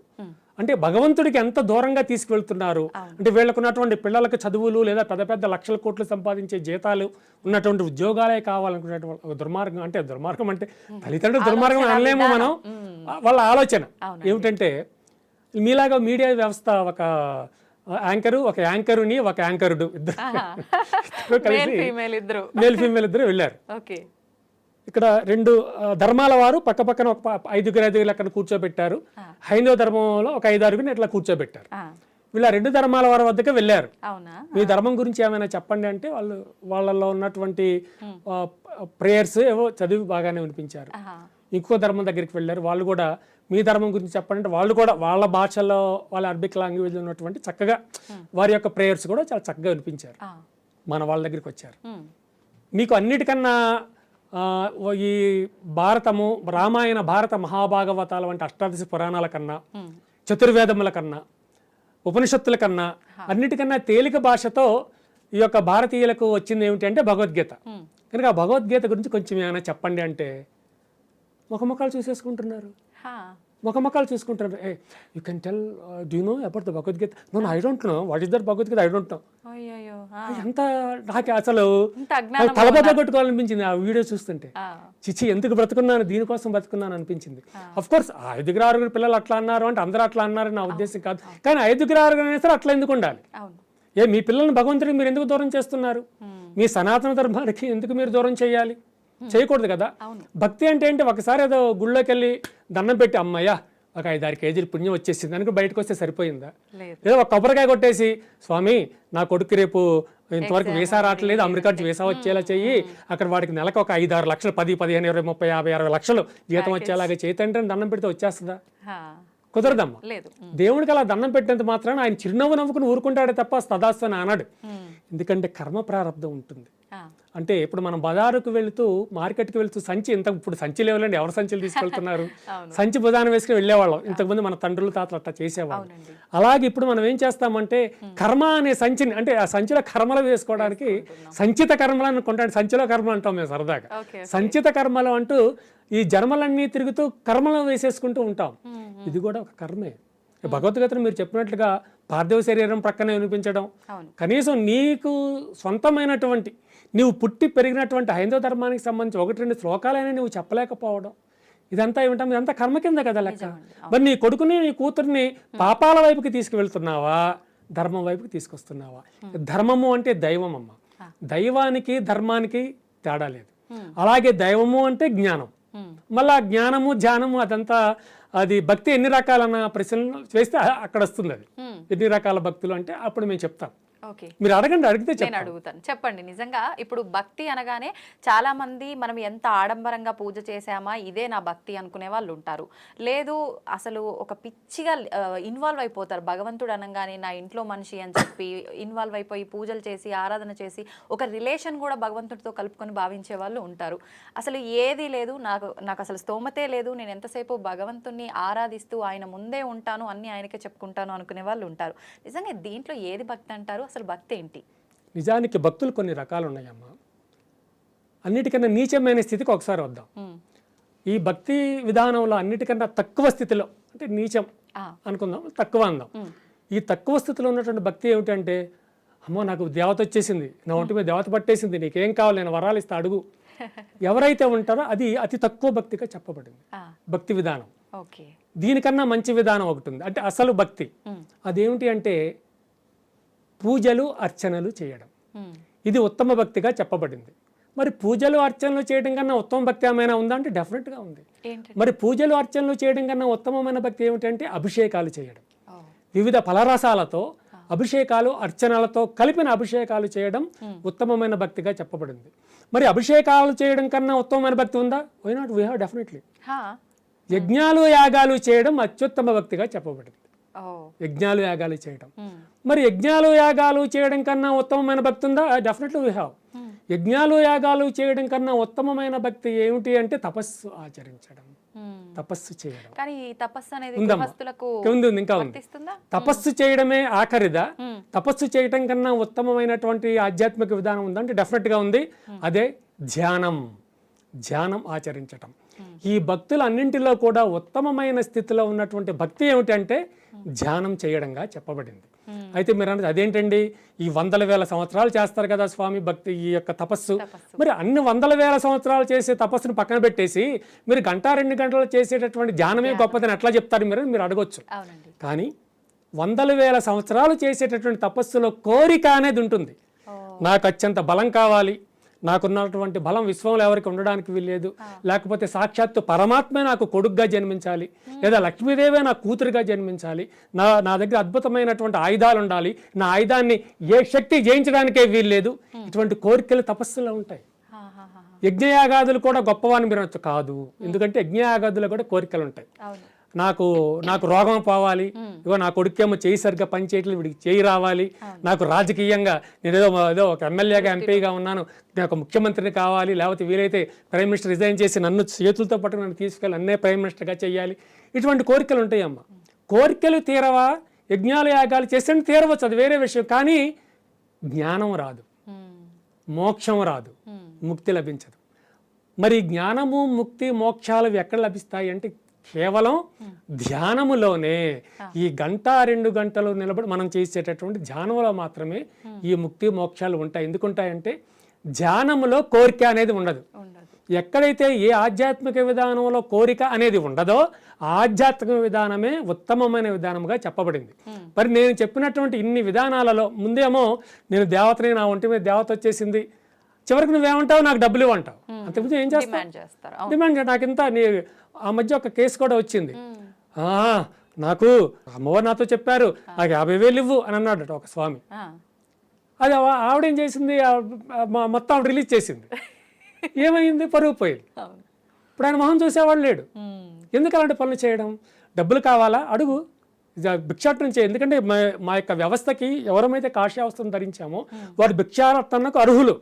అంటే భగవంతుడికి ఎంత దూరంగా తీసుకువెళ్తున్నారు, అంటే వీళ్ళకున్నటువంటి పిల్లలకు చదువులు లేదా పెద్ద పెద్ద లక్షల కోట్లు సంపాదించే జీతాలు ఉన్నటువంటి ఉద్యోగాలే కావాలనుకునేటువంటి దుర్మార్గం. అంటే దుర్మార్గం అంటే తల్లిదండ్రులు దుర్మార్గం అనలేము మనం, వాళ్ళ ఆలోచన ఏమిటంటే మీలాగా మీడియా వ్యవస్థ ఒక యాంకరు, ఒక యాంకరుని, ఒక యాంకరుడు ఇద్దరు కలిసి మేల్ ఫీమేల్ ఇద్దరు వెళ్ళారు. ఇక్కడ 2 ధర్మాల వారు పక్క పక్కన ఒక 5 అక్కడ కూర్చోబెట్టారు. హైందవ ధర్మంలో ఒక 5-6 ఇట్లా కూర్చోబెట్టారు. వీళ్ళ 2 ధర్మాల వారి వద్దకు వెళ్ళారు. మీ ధర్మం గురించి ఏమైనా చెప్పండి అంటే వాళ్ళలో ఉన్నటువంటి ప్రేయర్స్ ఏవో చదివి బాగానే వినిపించారు. ఇంకో ధర్మం దగ్గరికి వెళ్ళారు, వాళ్ళు కూడా మీ ధర్మం గురించి చెప్పండి అంటే వాళ్ళు కూడా వాళ్ళ భాషలో వాళ్ళ అరబిక్ లాంగ్వేజ్ ఉన్నటువంటి చక్కగా వారి యొక్క ప్రేయర్స్ కూడా చాలా చక్కగా వినిపించారు. మన వాళ్ళ దగ్గరికి వచ్చారు. మీకు అన్నిటికన్నా ఈ భారతము, రామాయణ, భారత, మహాభాగవతాల వంటి అష్టాదశ పురాణాల కన్నా, చతుర్వేదముల కన్నా, ఉపనిషత్తుల కన్నా అన్నిటికన్నా తేలిక భాషతో ఈ యొక్క భారతీయులకు వచ్చింది ఏమిటి అంటే భగవద్గీత. కనుక ఆ భగవద్గీత గురించి కొంచెం ఏమైనా చెప్పండి అంటే ముఖముఖాలు చూసేసుకుంటున్నారు. ముఖముఖాలు చూసుకుంటున్నారు. You can tell do you know about the Bhagavad Gita? No I don't know what is that Bhagavad Gita, I don't know. ఎంత నాకు అసలు తలబద్ద కొట్టుకోవాలనిపించింది ఆ వీడియో చూస్తుంటే. చిచ్చి ఎందుకు బ్రతుకున్నాను, దీనికోసం బ్రతుకున్నాను అనిపించింది. అఫ్ కోర్స్ 5-6 పిల్లలు అట్లా అన్నారు అంటే అందరూ అట్లా అన్నారని నా ఉద్దేశం కాదు. కానీ 5-6 అయినా సరే అట్లా ఎందుకు ఉండాలి? మీ పిల్లల్ని భగవంతుడికి మీరు ఎందుకు దూరం చేస్తున్నారు? మీ సనాతన ధర్మానికి ఎందుకు మీరు దూరం చేయాలి? చేయకూడదు కదా. భక్తి అంటే ఏంటి? ఒకసారి ఏదో గుళ్ళోకి వెళ్ళి దండం పెట్టి అమ్మయ్యా ఒక 5-6 కేజీలు పుణ్యం వచ్చేసింది అనుకో బయటకు వస్తే సరిపోయిందా? ఏదో ఒక కొబ్బరికాయ కొట్టేసి స్వామి నా కొడుకు రేపు ఇంతవరకు వీసా రావట్లేదు, అమెరికా నుంచి వీసా వచ్చేలా చెయ్యి, అక్కడ వాడికి నెలకు ఒక 5-6 లక్షలు 10, 15, 20, 30, 50, 60 లక్షలు జీతం వచ్చేలాగా చేతంటే దండం పెడితే వచ్చేస్తుందా? కుదరదమ్మా. దేవుడికి అలా దండం పెట్టినంత మాత్రాన ఆయన చిరునవ్వు నవ్వుకుని ఊరుకుంటాడే తప్ప తదాస్తు అని అన్నాడు. ఎందుకంటే కర్మ ప్రారంధం ఉంటుంది. అంటే ఇప్పుడు మనం బజారుకు వెళుతూ, మార్కెట్కి వెళుతూ సంచి ఇప్పుడు సంచి లేవులండి, ఎవరు సంచులు తీసుకెళ్తున్నారు? సంచి బుధాన వేసుకుని వెళ్ళేవాళ్ళం ఇంతకుముందు, మన తండ్రులు తాతలు అట్లా చేసేవాళ్ళు. అలాగే ఇప్పుడు మనం ఏం చేస్తామంటే కర్మ అనే సంచిని, అంటే ఆ సంచిలో కర్మలు వేసుకోవడానికి సంచిత కర్మలు అనుకుంటాం, సంచిలో కర్మలు అంటాం మేము సరదాగా. సంచిత కర్మలు అంటూ ఈ జన్మలన్నీ తిరుగుతూ కర్మలు వేసేసుకుంటూ ఉంటాం. ఇది కూడా ఒక కర్మే. భగవద్గీతను మీరు చెప్పినట్లుగా పార్థివ శరీరం ప్రక్కనే వినిపించడం, కనీసం నీకు సొంతమైనటువంటి నీవు పుట్టి పెరిగినటువంటి హైందవ ధర్మానికి సంబంధించి 1-2 శ్లోకాలైనా నువ్వు చెప్పలేకపోవడం, ఇదంతా ఏమిటా? ఇదంతా కర్మ కింద కదా లెక్క. మరి నీ కొడుకుని, నీ కూతుర్ని పాపాల వైపుకి తీసుకువెళ్తున్నావా, ధర్మం వైపుకి తీసుకొస్తున్నావా? ధర్మము అంటే దైవం అమ్మ. దైవానికి ధర్మానికి తేడా లేదు. అలాగే దైవము అంటే జ్ఞానం. మళ్ళా జ్ఞానము, ధ్యానము అదంతా అది భక్తి ఎన్ని రకాలన్న ప్రశ్నలు వేస్తే అక్కడ వస్తుంది. అది ఎన్ని రకాల భక్తులు అంటే అప్పుడు మేము చెప్తాం. మీరు అడగండి, అడిగితే నేను అడుగుతాను. చెప్పండి. నిజంగా ఇప్పుడు భక్తి అనగానే చాలా మంది మనం ఎంత ఆడంబరంగా పూజ చేసామా ఇదే నా భక్తి అనుకునే వాళ్ళు ఉంటారు. లేదు అసలు ఒక పిచ్చిగా ఇన్వాల్వ్ అయిపోతారు. భగవంతుడు అనగానే నా ఇంట్లో మనిషి అని చెప్పి ఇన్వాల్వ్ అయిపోయి పూజలు చేసి ఆరాధన చేసి ఒక రిలేషన్ కూడా భగవంతుడితో కలుపుకొని భావించే వాళ్ళు ఉంటారు. అసలు ఏది లేదు, నాకు అసలు స్తోమతే లేదు, నేను ఎంతసేపు భగవంతుడిని ఆరాధిస్తూ ఆయన ముందే ఉంటాను, అన్ని ఆయనకే చెప్పుకుంటాను అనుకునే వాళ్ళు ఉంటారు. నిజంగా దీంట్లో ఏది భక్తి అంటారు? అసలు భక్తి ఏంటి? నిజానికి భక్తులు కొన్ని రకాలు ఉన్నాయమ్మా. అన్నిటికన్నా నీచమైన స్థితికి ఒకసారి వద్దాం. ఈ భక్తి విధానంలో అన్నిటికన్నా తక్కువ స్థితిలో, అంటే నీచం అనుకుందాం, తక్కువ అందాం. ఈ తక్కువ స్థితిలో ఉన్నటువంటి భక్తి ఏమిటంటే, అమ్మో నాకు దేవత వచ్చేసింది, నా ఒంటి మీద దేవత పట్టేసింది, నీకేం కావాలి నేను వరాలు ఇస్తా అడుగు, ఎవరైతే ఉంటారో అది అతి తక్కువ భక్తిగా చెప్పబడింది భక్తి విధానం. దీనికన్నా మంచి విధానం ఒకటి ఉంది, అంటే అసలు భక్తి. అదేమిటి అంటే పూజలు అర్చనలు చేయడం. ఇది ఉత్తమ భక్తిగా చెప్పబడింది. మరి పూజలు అర్చనలు చేయడం కన్నా ఉత్తమ భక్తి ఏమైనా ఉందా అంటే డెఫినెట్గా ఉంది. మరి పూజలు అర్చనలు చేయడం కన్నా ఉత్తమమైన భక్తి ఏమిటంటే అభిషేకాలు చేయడం. వివిధ ఫలరసాలతో అభిషేకాలు, అర్చనలతో కలిపిన అభిషేకాలు చేయడం ఉత్తమమైన భక్తిగా చెప్పబడింది. మరి అభిషేకాలు చేయడం కన్నా ఉత్తమమైన భక్తి ఉందా? Why not, we have definitely. యజ్ఞాలు యాగాలు చేయడం అత్యుత్తమ భక్తిగా చెప్పబడింది. యజ్ఞాలు యాగాలు చేయడం. మరి యజ్ఞాలు యాగాలు చేయడం కన్నా ఉత్తమమైన భక్తి ఉందా? Definitely we have. యజ్ఞాలు యాగాలు చేయడం కన్నా ఉత్తమమైన భక్తి ఏమిటి అంటే తపస్సు ఆచరించడం, తపస్సు చేయడం. కానీ ఈ తపస్సు అనేది ఉందమ్మా. గృహస్థులకు ఉంది ఇంకా ఉంది. వర్తిస్తుందా? తపస్సు చేయడమే ఆఖరిదా? తపస్సు చేయడం కన్నా ఉత్తమమైనటువంటి ఆధ్యాత్మిక విధానం ఉందంటే డెఫినెట్గా ఉంది. అదే ధ్యానం. ధ్యానం ఆచరించటం. ఈ భక్తులన్నింటిలో కూడా ఉత్తమమైన స్థితిలో ఉన్నటువంటి భక్తి ఏమిటంటే ధ్యానం చేయడంగా చెప్పబడింది. అయితే మీరు అన్నది అదేంటండి, ఈ వందల వేల సంవత్సరాలు చేస్తారు కదా స్వామి భక్తి, ఈ యొక్క తపస్సు. మరి అన్ని వందల వేల సంవత్సరాలు చేసే తపస్సును పక్కన పెట్టేసి మీరు 1-2 గంటలు చేసేటటువంటి ధ్యానమే గొప్పదని ఎట్లా చెప్తారు మీరు అడగొచ్చు. కానీ వందల వేల సంవత్సరాలు చేసేటటువంటి తపస్సులో కోరిక అనేది ఉంటుంది. నాకు అత్యంత బలం కావాలి, నాకున్నటువంటి బలం విశ్వంలో ఎవరికి ఉండడానికి వీల్లేదు, లేకపోతే సాక్షాత్తు పరమాత్మే నాకు కొడుగ్గా జన్మించాలి, లేదా లక్ష్మీదేవే నా కూతురుగా జన్మించాలి, నా దగ్గర అద్భుతమైనటువంటి ఆయుధాలు ఉండాలి, నా ఆయుధాన్ని ఏ శక్తి జయించడానికే వీల్లేదు. ఇటువంటి కోరికలు తపస్సులో ఉంటాయి. యజ్ఞయాగాదులు కూడా గొప్పవాని మీరు అనొచ్చు, కాదు. ఎందుకంటే యజ్ఞయాగాదులు కూడా కోరికలు ఉంటాయి. నాకు రోగం పోవాలి, ఇగో నా కొడుకేమో చేయి సరిగ్గా పని చేయట్లేదు, వీడికి చేయి రావాలి, నాకు రాజకీయంగా నేను ఏదో ఒక ఎమ్మెల్యేగా ఎంపీగా ఉన్నాను, నాకు ముఖ్యమంత్రిని కావాలి, లేకపోతే వీలైతే ప్రైమ్ మినిస్టర్ రిజైన్ చేసి నన్ను చేతులతో పట్టుకుని నన్ను తీసుకెళ్ళి నన్నే ప్రైమ్ మినిస్టర్గా చేయాలి. ఇటువంటి కోరికలు ఉంటాయి అమ్మ. కోరికలు తీరవా? యజ్ఞాలు యాగాలు చేస్తే తీరవచ్చు, అది వేరే విషయం. కానీ జ్ఞానం రాదు, మోక్షం రాదు, ముక్తి లభించదు. మరి జ్ఞానము, ముక్తి, మోక్షాలు ఎక్కడ లభిస్తాయి అంటే కేవలం ధ్యానములోనే. ఈ 1-2 గంటలు నిలబడి మనం చేసేటటువంటి ధ్యానంలో మాత్రమే ఈ ముక్తి మోక్షాలు ఉంటాయి. ఎందుకుంటాయంటే ధ్యానములో కోరిక అనేది ఉండదు. ఎక్కడైతే ఏ ఆధ్యాత్మిక విధానంలో కోరిక అనేది ఉండదో ఆధ్యాత్మిక విధానమే ఉత్తమమైన విధానంగా చెప్పబడింది. మరి నేను చెప్పినటువంటి ఇన్ని విధానాలలో ముందేమో నేను దేవతని, నా ఒంటి మీద దేవత వచ్చేసింది, చివరికి నువ్వేమంటావు, నాకు డబ్బులు ఇవ్వంటావు. అంతకుముందు ఏం చేస్తావు? డిమాండ్. నాకు ఇంత ఆ మధ్య ఒక కేసు కూడా వచ్చింది. నాకు అమ్మవారు నాతో చెప్పారు, నాకు 50,000 ఇవ్వు అని అన్నాడట ఒక స్వామి. అది ఆవిడేం చేసింది, మొత్తం ఆవిడ రిలీజ్ చేసింది. ఏమైంది? పరుగు పోయింది. ఇప్పుడు ఆయన మొహం చూసేవాడు లేడు. ఎందుకు అలాంటి పనులు చేయడం? డబ్బులు కావాలా? అడుగు, భిక్షాటనం చేయ. ఎందుకంటే మా యొక్క వ్యవస్థకి ఎవరమైతే కాషాయవస్థను ధరించామో వారు భిక్షాటనకు అర్హులు.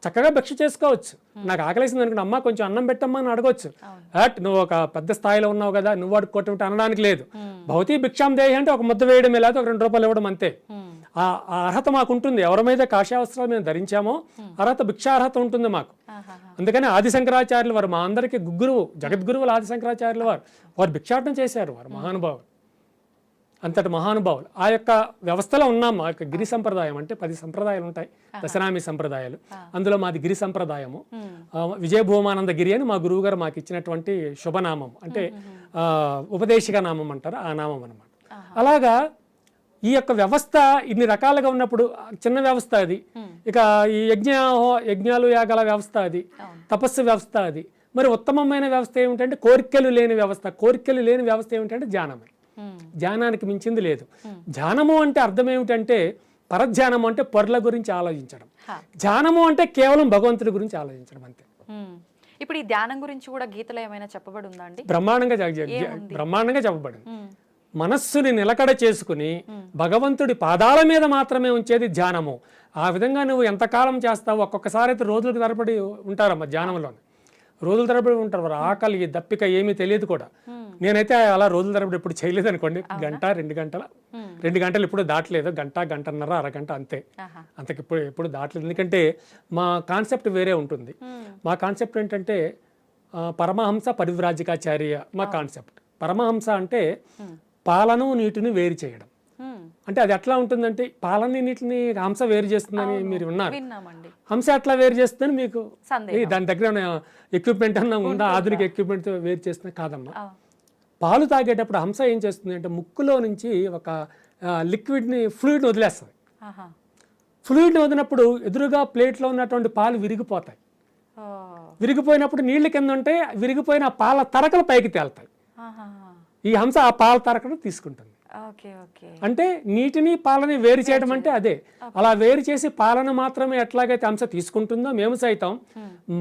చక్కగా భిక్ష చేసుకోవచ్చు. నాకు ఆకలేసింది అనుకుంటే అమ్మ కొంచెం అన్నం పెట్టమ్మా అని అడగొచ్చు. నువ్వు ఒక పెద్ద స్థాయిలో ఉన్నావు కదా, నువ్వు అడుక్కోవటం అనడానికి లేదు. భౌతిక భిక్షాం దేహి అంటే ఒక ముద్ద వేయడం, లేదా ఒక 2 రూపాయలు ఇవ్వడం, అంతే. ఆ అర్హత మాకు ఉంటుంది. ఎవరమైతే కాషాయవస్త్రాలు మేము ధరించామో అర్హత, భిక్షార్హత ఉంటుంది మాకు. అందుకని ఆది శంకరాచార్యులు వారు మా అందరికీ గురువు, జగద్గురువులు ఆది శంకరాచార్యులు వారు భిక్షాటనం చేశారు. వారు మహానుభావులు, అంతటి మహానుభావులు. ఆ యొక్క వ్యవస్థలో ఉన్నాం. ఆ యొక్క గిరి సంప్రదాయం అంటే 10 సంప్రదాయాలు ఉంటాయి, దశనామి సంప్రదాయాలు. అందులో మాది గిరి సంప్రదాయము. విజయభూమానంద గిరి అని మా గురువు గారు మాకు ఇచ్చినటువంటి శుభనామం, అంటే ఉపదేశిక నామం అంటారు, ఆ నామం అన్నమాట. అలాగా ఈ యొక్క వ్యవస్థ ఇన్ని రకాలుగా ఉన్నప్పుడు చిన్న వ్యవస్థ అది. ఇక ఈ యజ్ఞాలు యాగాల వ్యవస్థ అది, తపస్సు వ్యవస్థ అది. మరి ఉత్తమమైన వ్యవస్థ ఏమిటంటే కోరికలు లేని వ్యవస్థ. కోరికలు లేని వ్యవస్థ ఏమిటంటే ధ్యానమే. ధ్యానానికి మించింది లేదు. ధ్యానము అంటే అర్థం ఏమిటంటే పరధ్యానము అంటే పొరల గురించి ఆలోచించడం. ధ్యానము అంటే కేవలం భగవంతుడి గురించి ఆలోచించడం, అంతే. ఇప్పుడు ఈ ధ్యానం గురించి కూడా గీతలో ఏమైనా చెప్పబడి ఉందా అండి? బ్రహ్మాండంగా చెప్పబడింది. మనస్సుని నిలకడ చేసుకుని భగవంతుడి పాదాల మీద మాత్రమే ఉంచేది ధ్యానము. ఆ విధంగా నువ్వు ఎంతకాలం చేస్తావు? ఒక్కొక్కసారి అయితే రోజులకు తరబడి ఉంటారమ్మా ధ్యానంలో, రోజుల తరబడి ఉంటారు. వారు ఆకలి, దప్పిక ఏమీ తెలియదు కూడా. నేనైతే అలా రోజుల తరబడి ఎప్పుడు చేయలేదు అనుకోండి. 1-2 గంటలు, 2 గంటలు ఎప్పుడు దాటలేదు. 1-1.5 అరగంట, అంతే. అంతకు ఎప్పుడు దాటలేదు. ఎందుకంటే మా కాన్సెప్ట్ వేరే ఉంటుంది. మా కాన్సెప్ట్ ఏంటంటే పరమహంస పరివ్రాజకాచార్య మా కాన్సెప్ట్. పరమహంస అంటే పాలను నీటిని వేరు చేయడం. అంటే అది ఎట్లా ఉంటుందంటే పాలని నీటిని హంస వేరు చేస్తుందని మీరు ఉన్నారు. హంస ఎట్లా వేరు చేస్తుందని మీకు దాని దగ్గర ఎక్విప్మెంట్ అన్నా ఉందా? ఆధునిక ఎక్విప్మెంట్ వేరు చేస్తున్నా? కాదమ్మా. పాలు తాగేటప్పుడు హంస ఏం చేస్తుంది అంటే ముక్కులో నుంచి ఒక లిక్విడ్ని, ఫ్లూయిడ్ని వదిలేస్తుంది. ఫ్లూయిడ్ని వదిలినప్పుడు ఎదురుగా ప్లేట్లో ఉన్నటువంటి పాలు విరిగిపోతాయి. విరిగిపోయినప్పుడు నీళ్ల కింద ఉంటే విరిగిపోయిన పాల తరకలు పైకి తేలుతాయి. ఈ హంస ఆ పాల తరకను తీసుకుంటుంది. అంటే నీటిని పాలని వేరు చేయడం అంటే అదే. అలా వేరు చేసి పాలన మాత్రమే ఎట్లాగైతే హంస తీసుకుంటుందో మేము సైతం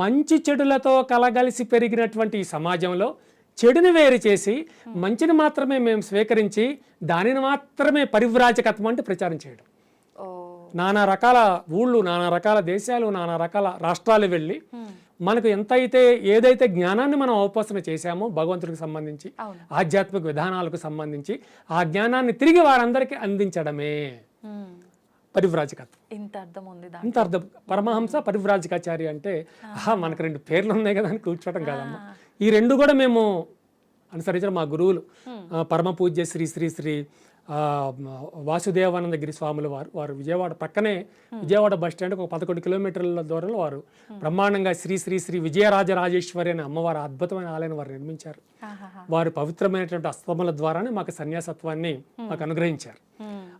మంచి చెడులతో కలగలిసి పెరిగినటువంటి ఈ సమాజంలో చెడుని వేరు చేసి మంచిని మాత్రమే మేము స్వీకరించి దానిని మాత్రమే పరివ్రాజకత్వం అంటే ప్రచారం చేయడం. నానా రకాల ఊళ్ళు, నానా రకాల దేశాలు, నానా రకాల రాష్ట్రాలు వెళ్ళి మనకు ఏదైతే జ్ఞానాన్ని మనం అవపోసన చేశామో భగవంతుడికి సంబంధించి, ఆధ్యాత్మిక విధానాలకు సంబంధించి, ఆ జ్ఞానాన్ని తిరిగి వారందరికీ అందించడమే పరివ్రాజకత్వం. ఇంత అర్థం ఉంది ఇంత అర్థం. పరమహంస పరివ్రాజకాచారి అంటే మనకు 2 పేర్లు ఉన్నాయి కదా అని కూర్చోవడం కాదమ్మా. ఈ 2 కూడా మేము అనుసరించిన మా గురువులు పరమ పూజ్య శ్రీ శ్రీ శ్రీ వాసుదేవానంద గిరి స్వాముల వారు విజయవాడ పక్కనే, విజయవాడ బస్ స్టాండ్కి ఒక 11 కిలోమీటర్ల దూరంలో వారు బ్రహ్మాండంగా శ్రీ శ్రీ శ్రీ విజయరాజరాజేశ్వరి అనే అమ్మవారు అద్భుతమైన ఆలయాన్ని వారు నిర్మించారు. వారు పవిత్రమైనటువంటి అస్తముల ద్వారానే మాకు సన్యాసత్వాన్ని మాకు అనుగ్రహించారు.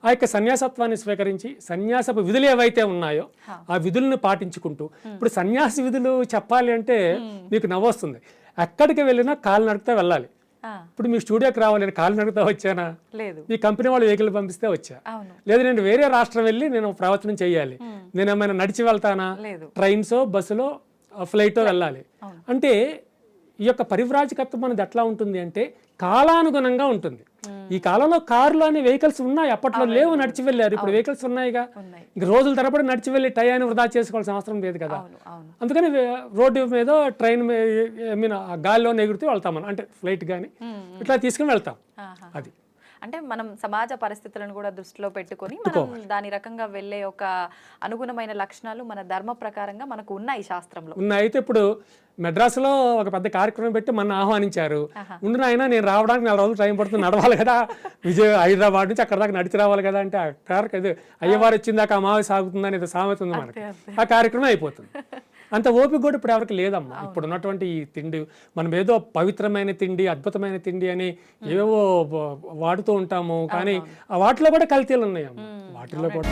ఆ యొక్క సన్యాసత్వాన్ని స్వీకరించి సన్యాసపు విధులు ఏవైతే ఉన్నాయో ఆ విధులను పాటించుకుంటూ, ఇప్పుడు సన్యాసి విధులు చెప్పాలి అంటే మీకు నవ్వొస్తుంది. ఎక్కడికి వెళ్ళినా కాలు నడుపుతా వెళ్ళాలి. ఇప్పుడు మీ స్టూడియోకి రావాలి, నేను కాలు నడుపుతా వచ్చానా? లేదు. మీ కంపెనీ వాళ్ళు వెహికల్ పంపిస్తే వచ్చా. లేదు నేను వేరే రాష్ట్రం వెళ్ళి నేను ప్రవచనం చేయాలి, నేను ఏమైనా నడిచి వెళ్తానా? ట్రైన్సో బస్సులో ఫ్లైటో వెళ్ళాలి. అంటే ఈ యొక్క పరివ్రాజకత్వం అనేది ఎట్లా ఉంటుంది అంటే కాలానుగుణంగా ఉంటుంది. ఈ కాలంలో కార్లు అనే వెహికల్స్ ఉన్నాయి, అప్పట్లో లేవు, నడిచి వెళ్ళారు. ఇప్పుడు వెహికల్స్ ఉన్నాయిగా. ఇంక రోజుల తరబడి నడిచి వెళ్ళి టయాన్ని వృధా చేసుకోవాల్సిన అవసరం లేదు కదా. అందుకని రోడ్డు మీద ట్రైన్ గాలిలో ఎగురుతూ వెళ్తాం మనం, అంటే ఫ్లైట్ కానీ ఇట్లా తీసుకుని వెళ్తాం. అది అంటే మనం సమాజ పరిస్థితులను కూడా దృష్టిలో పెట్టుకొని మనం దాని రకంగా వెళ్ళే ఒక అనుగుణమైన లక్షణాలు మన ధర్మ ప్రకారంగా మనకు ఉన్నాయి శాస్త్రంలో ఉన్నాయి. అయితే ఇప్పుడు మెడ్రాస్లో ఒక పెద్ద కార్యక్రమం పెట్టి మన ఆహ్వానించారు. ఉండిన అయినా నేను రావడానికి 4 రోజులు టైం పడుతుంది, నడవాలి కదా, హైదరాబాద్ నుంచి అక్కడ దాకా నడిచి రావాలి కదా అంటే అయ్యవారు వచ్చిందాక అమావాస్య సాగుతుంది అనేది సామెత ఉంది మనకి. ఆ కార్యక్రమం అయిపోతుంది. అంత ఓపిక కూడా ఇప్పుడు ఎవరికి లేదమ్మా. ఇప్పుడు ఉన్నటువంటి ఈ తిండి, మనం ఏదో పవిత్రమైన తిండి, అద్భుతమైన తిండి అని ఏవేవో వాడుతూ ఉంటాము, కానీ ఆ వాటిలో కూడా కల్తీలు ఉన్నాయమ్మా. వాటిలో కూడా